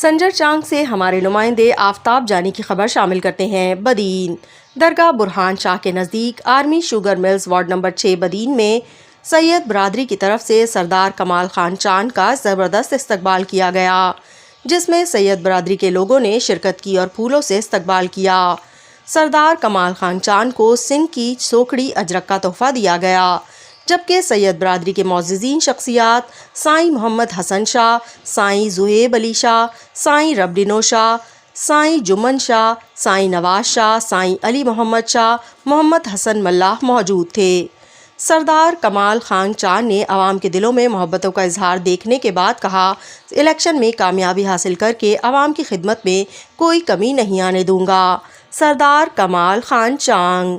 سنجر چانگ سے ہمارے نمائندے آفتاب جانی کی خبر شامل کرتے ہیں۔ بدین درگاہ برہان شاہ کے نزدیک army sugar mills ward number 6 بدین میں سید برادری کی طرف سے سردار کمال خان چاند کا زبردست استقبال کیا گیا، جس میں سید برادری کے لوگوں نے شرکت کی اور پھولوں سے استقبال کیا۔ سردار کمال خان چاند کو سنگھ کی سوکڑی اجرک کا تحفہ دیا گیا، جبکہ سید برادری کے معززین شخصیات سائیں محمد حسن شاہ، سائیں زہیب علی شاہ، سائیں ربڈینو شاہ، سائیں جمن شاہ، سائیں نواز شاہ، سائیں علی محمد شاہ، محمد حسن ملاح موجود تھے۔ سردار کمال خان چاند نے عوام کے دلوں میں محبتوں کا اظہار دیکھنے کے بعد کہا، الیکشن میں کامیابی حاصل کر کے عوام کی خدمت میں کوئی کمی نہیں آنے دوں گا۔ سردار کمال خان چاند۔